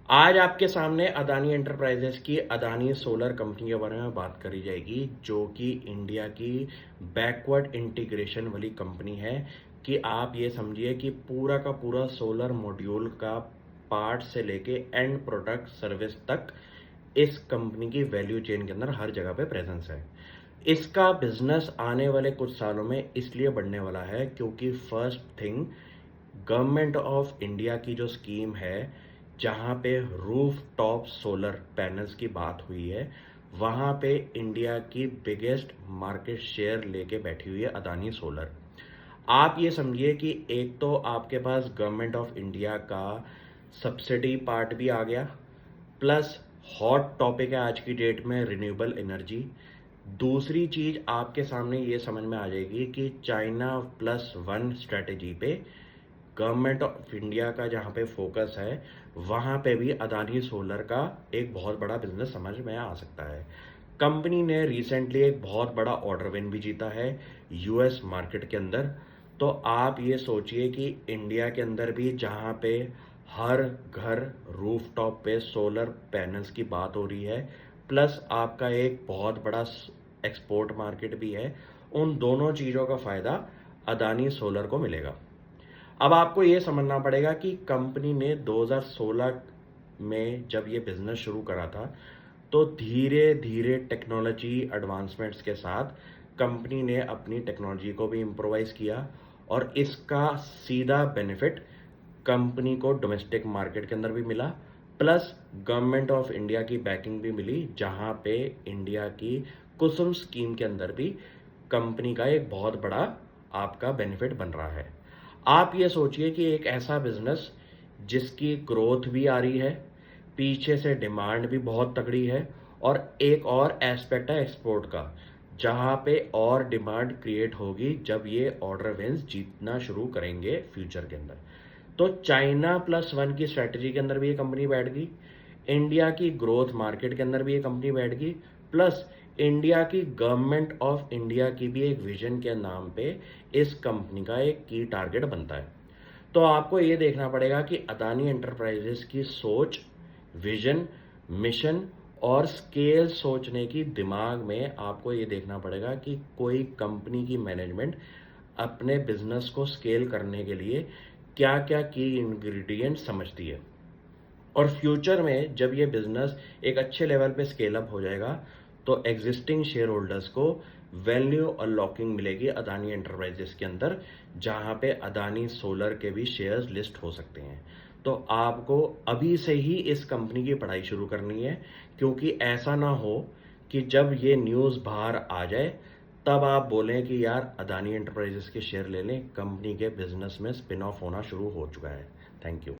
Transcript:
आज आपके सामने अदानी एंटरप्राइजेस की अदानी सोलर कंपनी के बारे में बात करी जाएगी, जो कि इंडिया की बैकवर्ड इंटीग्रेशन वाली कंपनी है। कि आप ये समझिए कि पूरा का पूरा सोलर मॉड्यूल का पार्ट से लेके एंड प्रोडक्ट सर्विस तक इस कंपनी की वैल्यू चेन के अंदर हर जगह पे प्रेजेंस है। इसका बिजनेस आने वाले कुछ सालों में इसलिए बढ़ने वाला है क्योंकि first thing, government of India की जो स्कीम है, जहाँ पे रूफ टॉप सोलर पैनल्स की बात हुई है, वहाँ पे इंडिया की बिगेस्ट मार्केट शेयर लेके बैठी हुई है अदानी सोलर। आप ये समझिए कि एक तो आपके पास गवर्नमेंट ऑफ इंडिया का सब्सिडी पार्ट भी आ गया, प्लस हॉट टॉपिक है आज की डेट में रिन्यूएबल एनर्जी। दूसरी चीज आपके सामने ये समझ में आ जाएगी कि चाइना प्लस वन स्ट्रेटेजी पे गवर्नमेंट ऑफ इंडिया का जहाँ पे फोकस है, वहाँ पे भी अदानी सोलर का एक बहुत बड़ा बिजनेस समझ में आ सकता है। कंपनी ने रिसेंटली एक बहुत बड़ा ऑर्डर विन भी जीता है यूएस मार्केट के अंदर। तो आप ये सोचिए कि इंडिया के अंदर भी जहाँ पे हर घर रूफटॉप पे सोलर पैनल्स की बात हो रही है, प्लस आपका एक बहुत बड़ा एक्सपोर्ट मार्केट भी है, उन दोनों चीज़ों का फ़ायदा अदानी सोलर को मिलेगा। अब आपको ये समझना पड़ेगा कि कंपनी ने 2016 में जब ये बिजनेस शुरू करा था, तो धीरे धीरे टेक्नोलॉजी एडवांसमेंट्स के साथ कंपनी ने अपनी टेक्नोलॉजी को भी इम्प्रोवाइज किया, और इसका सीधा बेनिफिट कंपनी को डोमेस्टिक मार्केट के अंदर भी मिला, प्लस गवर्नमेंट ऑफ इंडिया की बैकिंग भी मिली, जहां पे इंडिया की कुसुम स्कीम के अंदर भी कंपनी का एक बहुत बड़ा आपका बेनिफिट बन रहा है। आप ये सोचिए कि एक ऐसा बिजनेस जिसकी ग्रोथ भी आ रही है, पीछे से डिमांड भी बहुत तगड़ी है, और एक और एस्पेक्ट है एक्सपोर्ट का, जहां पे और डिमांड क्रिएट होगी जब ये ऑर्डर विंस जीतना शुरू करेंगे फ्यूचर के अंदर। तो चाइना प्लस वन की स्ट्रेटजी के अंदर भी ये कंपनी बैठ गई, इंडिया की ग्रोथ मार्केट के अंदर भी ये कंपनी बैठ गई, प्लस इंडिया की गवर्नमेंट ऑफ इंडिया की भी एक विजन के नाम पे इस कंपनी का एक की टारगेट बनता है। तो आपको ये देखना पड़ेगा कि अदानी एंटरप्राइजेस की सोच, विजन, मिशन और स्केल सोचने की दिमाग में आपको ये देखना पड़ेगा कि कोई कंपनी की मैनेजमेंट अपने बिजनेस को स्केल करने के लिए क्या क्या की इंग्रेडिएंट समझती है। और फ्यूचर में जब ये बिजनेस एक अच्छे लेवल पे स्केल अप हो जाएगा, तो एग्जिस्टिंग शेयर होल्डर्स को वैल्यू अनलॉकिंग मिलेगी अदानी एंटरप्राइजेस के अंदर, जहां पे अदानी सोलर के भी शेयर्स लिस्ट हो सकते हैं। तो आपको अभी से ही इस कंपनी की पढ़ाई शुरू करनी है, क्योंकि ऐसा ना हो कि जब ये न्यूज़ बाहर आ जाए तब आप बोलें कि यार अदानी एंटरप्राइजेस के शेयर ले लें, कंपनी के बिजनेस में स्पिन ऑफ होना शुरू हो चुका है। Thank you.